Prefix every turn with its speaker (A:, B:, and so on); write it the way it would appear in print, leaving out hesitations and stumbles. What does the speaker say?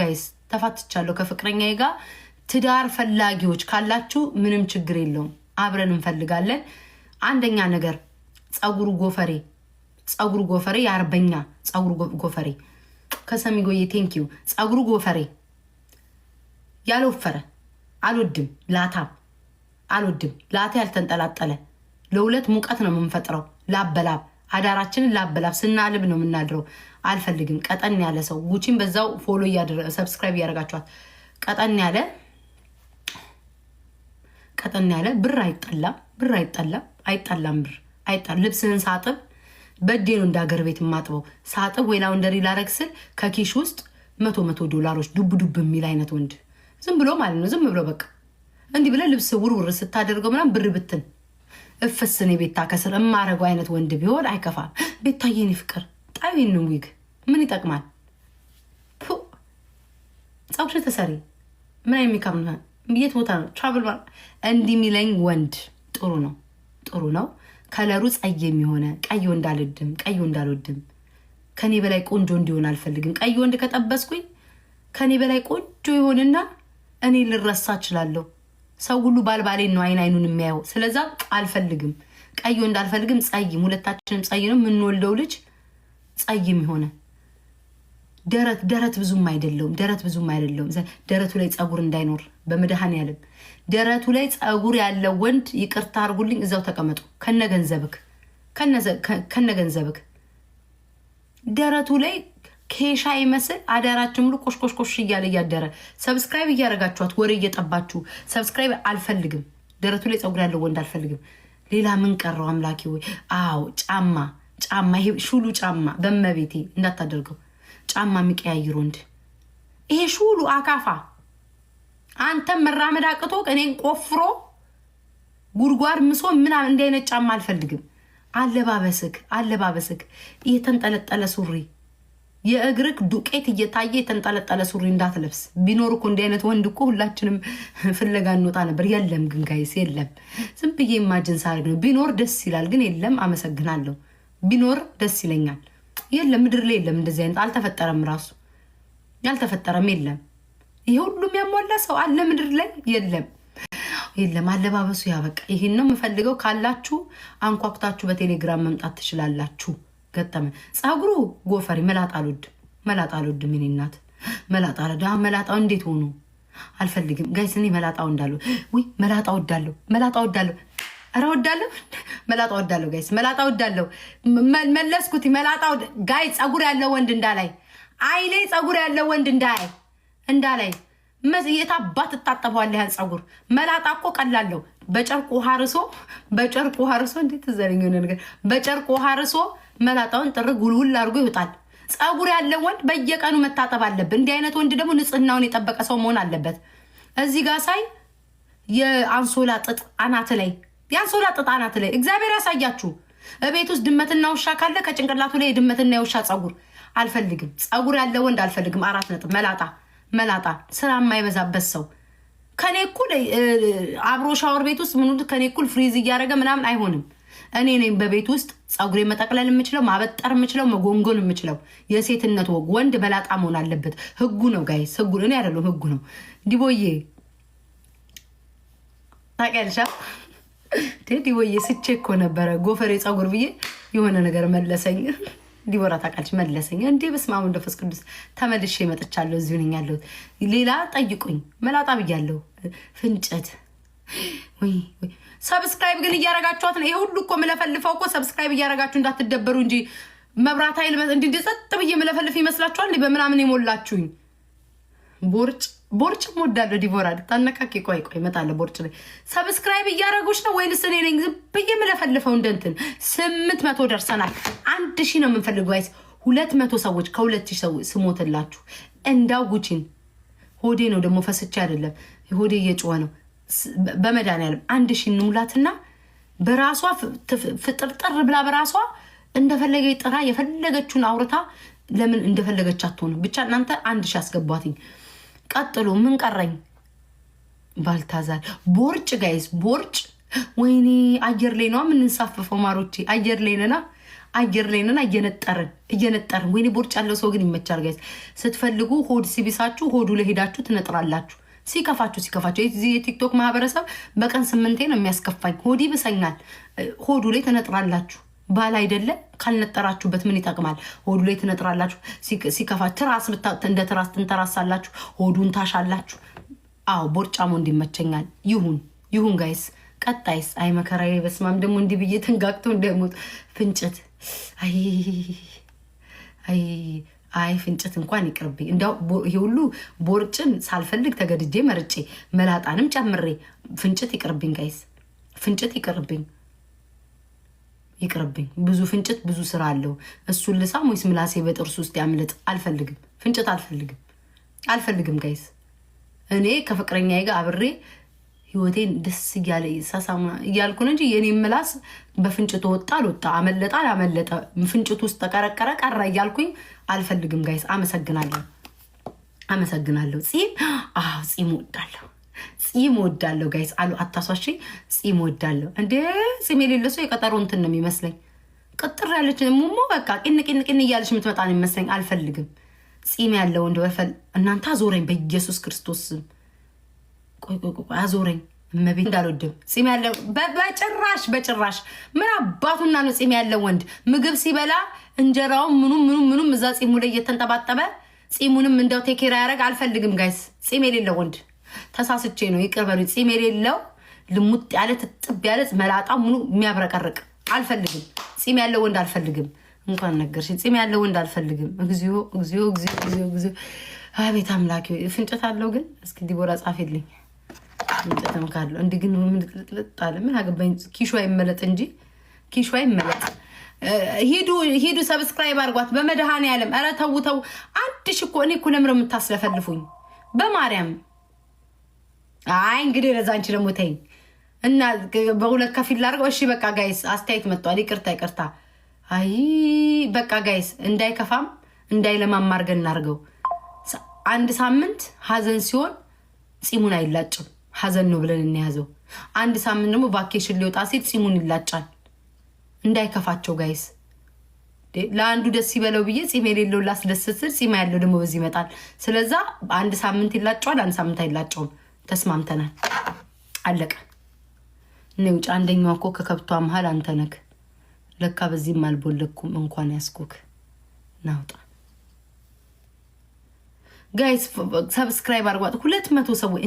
A: ጋይስ ተፋትቻለሁ ከፍቅረኛዬ ጋር ትዳር ፈላጊዎች ካላችሁ ምንም ችግር የለውም አብረን እንፈልጋለን አንደኛ ነገር ጸጉሩ ጎፈሬ ያርበኛ ጸጉሩ ጎፈሬ ከሰሚጎዬ ቴንኪዩ ጸጉሩ ጎፈሬ ያልወፈረ አልወድም ላታ ያልተንጠላጠለ ለሁለት ሙቀት ነው የምንፈጥረው ላበላብ አዳራችንን ላበላብ ስናልብ ነው የምናድረው አልፈልግም ቀጠን ያለ ሰው ጉቺን በዛው ፎሎ ያደረገ ሰብስክራይብ ያደርጋችኋል ቀጠን ያለ ብር አይጣላም ልብስህን ሳጥብ በዴ ነው እንዳገር ቤት ማጥበው ሳጥብ ወይ ላውንደሪ ላረግ ስል ከኪሽ ውስጥ $100 ዱብ የሚል አይነት ወንድ ዝም ብሎ ማለት ነው ዝም ብሎ በቃ እንዲህ ብለ ልብስ ውርውር ስታደርገው ምናምን ብር ብትን እፍስኔ ቤታ ከስር እማረገው አይነት ወንድ ቢሆን አይከፋም ቤታዬን ፍቅር ጣይን ዊግ ምን ይጠቅማል ጸጉር ተሰሪ ምን የሚካም ነው የት ቦታ ነው ትራቭል እንዲህ ሚለኝ ወንድ ጥሩ ነው ከለሩ ጸየም የሆነ ቀይ ወንድ አልወድም ከኔ በላይ ቆንጆ እንዲሆን አልፈልግም ቀይ ወንድ ከጠበስኩኝ ከኔ በላይ ቆንጆ ይሆንና እኔ ልረሳ እችላለሁ ሰው ሁሉ ባልባሌን ነው አይኑን የሚያየው ስለዛ አልፈልግም ቀይ ወንድ አልፈልግም ጸይም ሁለታችንም ጸይም የምንወልደው ልጅ ጸይም የሆነ ደረት ብዙም አይደለም ደረቱ ላይ ጸጉር እንዳይኖር በመድኃኔዓለም ደረቱ ላይ ጸጉር ያለው ወንድ ይቅርታ አርጉልኝ እዛው ተቀመጡ ከነገንዘብክ ደረቱ ላይ ኬሻ ይመስል አዳራችሁ ሙሉ ቆሽቆሽ እያደረ ሰብስክራይብ እያረጋችኋት ወሬ እየጠባችሁ ሰብስክራይብ አልፈልግም ደረቱ ላይ ጸጉር ያለው ወንድ አልፈልግም ሌላ ምን ቀረው አምላኪ ወይ አዎ ጫማ ይሄ ሹሉ ጫማ በመቤቴ እንዳታደርገው ጫማ የሚቀያይር ወንድ ይሄ ሹሉ አካፋ አንተ መራመድ አቅቶ እኔን ቆፍሮ ጉርጓር ምሶ ምናምን እንደ አይነት ጫማ አልፈልግም አለባበስክ እየተንጠለጠለ ሱሪ የእግርክ ዱቄት እየታየ የተንጠለጠለ ሱሪ እንዳትለብስ ቢኖር እኮ እንደ አይነት ወንድ እኮ ሁላችንም ፍለጋ እንወጣ ነበር የለም ግን ጋይስ የለም ዝም ብዬ ኢማጂን ሳርግ ነው ቢኖር ደስ ይላል ግን የለም አመሰግናለሁ ቢኖር ደስ ይለኛል የለም ምድር ላይ የለም እንደዚህ አይነት አልተፈጠረም ራሱ ያልተፈጠረም የለም ይሄ ሁሉም ያሟላ ሰው አለ ምድር ላይ የለም አለባበሱ ያበቃ ይሄን ነው የምፈልገው ካላችሁ አንኳኩታችሁ በቴሌግራም መምጣት ትችላላችሁ ገጠመ ጸጉሩ ጎፈሪ መላጣ አልወድም ምን እናት መላጣው እንዴት ሆኖ አልፈልግም ጋይስ እኔ መላጣው እንዳለው ወይ መላጣው ወዳለው አረ ወዳለው ጋይስ መላጣው ወዳለው መለስኩት መላጣው ጋይ ጸጉር ያለው ወንድ እንዳላይ አይኔ ጸጉር ያለው ወንድ እንዳላይ የታባት ተጣጣበዋለህ ያን ጸጉር መላጣ እኮ ቀላለው በጨርቁ ሀርሶ እንዴት ዘረኛው ነገር በጨርቁ ሀርሶ መላጣውን ጥርግ ጉልውል አድርጎ ይወጣል ጸጉር ያለው ወንድ በየቀኑ መታጠብ አለበት እንዲህ አይነት ወንድ ደግሞ ንጽህናውን የጠበቀ ሰው መሆን አለበት እዚህ ጋር ሳይ የአንሶላ ጥጥ አናት ላይ እግዚአብሔር ያሳያችሁ እቤት ውስጥ ድመትና ውሻ ካለ ከጭንቅላቱ ላይ የድመትና የውሻ ጸጉር አልፈልግም ጸጉር ያለው ወንድ አልፈልግም 4 ነጥብ መላጣ ስራ የማይበዛበት ሰው ከኔ እኩል አብሮ ሻወር ቤት ውስጥ ምን ከኔ እኩል ፍሪዝ እያደረገ ምናምን አይሆንም እኔ ነኝ በቤት ውስጥ ጸጉሬ መጠቅለል የምችለው ማበጠር የምችለው መጎንጎን የምችለው የሴትነት ወንድ መላጣ መሆን አለበት ህጉ ነው ጋይስ ህጉ እኔ አይደለም ህጉ ነው ዲቦዬ ታቀልሻ ዲቦዬ ስቼ እኮ ነበረ ጎፈሬ ጸጉር ብዬ የሆነ ነገር መለሰኝ ዲቦራ ታቃልሽ መለሰኝ እንዴ በስመ አብ ወመንፈስ ቅዱስ ተመልሼ መጥቻለሁ እዚሁ ነኝ ያለሁት ሌላ ጠይቁኝ መላጣ ብያለሁ ፍንጨት ወይ ሰብስክራይብ ግን እያረጋችኋት ነው ይሄ ሁሉ እኮ መለፈልፈው እኮ ሰብስክራይብ እያረጋችሁ እንዳትደበሩ እንጂ መብራት ኃይል እንዲጸጥ ብዬ መለፈልፍ ይመስላችኋል በምናምን የሞላችሁኝ ቦርጭ ሞዳለሁ ዲቦራ ታነካኪ ቆይ መጣለ ቦርጭ ላይ ሰብስክራይብ እያረጉሽ ነው ወይንስ እኔ ነኝ ዝም ብዬ መለፈልፈው እንደንትን 800 ደርሰናል 1000 ነው የምንፈልገው ጋይስ 200 ሰዎች ከ2000 ሰዎች ስሞትላችሁ እንዳው ጉቺን ሆዴ ነው ደግሞ ፈስቼ አይደለም ሆዴ እየጮኸ ነው በመድኃኔዓለም 1000 እንሙላትና በራሷ ፍጥርጥር ብላ በራሷ እንደፈለገ ይጥራ የፈለገችውን አውርታ ለምን እንደፈለገች አትሆን ብቻ እናንተ 1000 አስገቧትኝ ቀጥሉ ምን ቀረኝ ባልታዛር ቦርጭ ጋይስ ቦርጭ ወይኔ አየር ላይ ነው የምንሳፈፈው ማሮቼ አየር ላይ ነና አየር ላይ ነን እየነጠርን ወይኔ ቦርጭ ያለው ሰው ግን ይመቻል ጋይስ። ስትፈልጉ ሆድ ሲቢሳችሁ ሆዱ ላይ ሄዳችሁ ትነጥራላችሁ። ሲከፋችሁ የዚህ የቲክቶክ ማህበረሰብ በቀን 8 ነው የሚያስከፋኝ። ሆድ ይብሰኛል። ሆዱ ላይ ትነጥራላችሁ። ባል አይደለ ካልነጠራችሁበት ምን ይጠቅማል? ሆዱ ላይ ትነጥራላችሁ። ሲከፋ ትራስ እንደ ትራስ ትንተራሳላችሁ። ሆዱን ታሻላችሁ። አዎ ቦርጫሞ እንዲመቸኛል። ይሁን ጋይስ። ቀጣይስ አይ መከራዬ በስማም ደግሞ እንዲህ ብዬ ተንጋግቶ እንደሞት ፍንጭት አይ ፍንጭት እንኳን ይቅርብኝ። እንዳው ይሄ ሁሉ ቦርጭን ሳልፈልግ ተገድጄ መርጬ መላጣንም ጨምሬ ፍንጭት ይቅርብኝ ጋይስ። ፍንጭት ይቅርብኝ። ብዙ ፍንጭት ብዙ ስራ አለው። እሱን ልሳም ወይስ ምላሴ በጥርስ ውስጥ ያምልጥ? አልፈልግም። ፍንጭት አልፈልግም ጋይስ። እኔ ከፍቅረኛዬ ጋር አብሬ ህይወቴን ደስ እያለ ሳሳማ እያልኩ ነው እንጂ የኔ ምላስ በፍንጭቱ ወጣ አልወጣ አመለጣ አላመለጠ ፍንጭቱ ውስጥ ተቀረቀረ ቀረ እያልኩኝ አልፈልግም ጋይስ። አመሰግናለሁ። ጺም ወዳለሁ ጋይስ። አታሷሽ። ጺም ወዳለሁ እንዴ። ጺም የሌለ ሰው የቀጠሮ እንትን ነው የሚመስለኝ። ቅጥር ያለች ሙሞ በቃ ቅን እያለች የምትመጣ ነው የሚመስለኝ። አልፈልግም። ጺም ያለው እንደ ወፈል እናንተ አዞረኝ በኢየሱስ ክርስቶስ ስም። ቆይ አዞረኝ እመቤት እንዳልወድም ጺም ያለው በጭራሽ ምን አባቱና ነው ጺም ያለው ወንድ ምግብ ሲበላ እንጀራው ምኑም እዛ ጺሙ ላይ እየተንጠባጠበ ጺሙንም እንደው ቴኬራ ያደርግ። አልፈልግም ጋይስ። ጺም የሌለው ወንድ ተሳስቼ ነው ይቅር በሉኝ። ጺም የሌለው ልሙጥ ያለ ትጥብ ያለ መላጣ ምኑ የሚያብረቀርቅ አልፈልግም። ጺም ያለው ወንድ አልፈልግም። እንኳን ነገርሽ። ጺም ያለው ወንድ አልፈልግም። እግዚኦ። አቤት አምላክ። ፍንጨት አለው ግን እስኪ ዲቦራ ጻፈልኝ። ፍንጨትም ካለው እንዲህ ግን ምን ልጥልጣለ ምን አገባኝ። ኪሹ አይመለጥ እንጂ ኪሹ አይመለጥ። ሂዱ ሰብስክራይብ አድርጓት በመድኃኔዓለም። ኧረ ተው። አንድ ሽኮ እኔ እኮ ለምረ የምታስለፈልፉኝ በማርያም። አይ እንግዲህ ለዛ አንቺ ደግሞ ተይኝ እና በሁለት ከፊል ላድርገው። እሺ በቃ ጋይስ አስተያየት መጥቷል። ይቅርታ። አይ በቃ ጋይስ እንዳይከፋም እንዳይለማም አድርገን እናድርገው። አንድ ሳምንት ሀዘን ሲሆን ጺሙን አይላጭም። ሀዘን ነው ብለን እንያዘው። አንድ ሳምንት ደግሞ ቫኬሽን ሊወጣ ሲል ጺሙን ይላጫል። እንዳይከፋቸው ጋይስ። ለአንዱ ደስ ይበለው ብዬ ጺም የሌለው ላስደስት ስል ጺም ያለው ደግሞ በዚህ ይመጣል። ስለዛ አንድ ሳምንት ይላጨዋል፣ አንድ ሳምንት አይላጨውም። ተስማምተናል። አለቀ። ውጭ አንደኛው እኮ ከከብቷ መሀል አንተ ነክ። ለካ በዚህም አልቦለኩም እንኳን ያስኩክ። ናውጣ ጋይስ ሰብስክራይብ አድርጓት 200 ሰዎች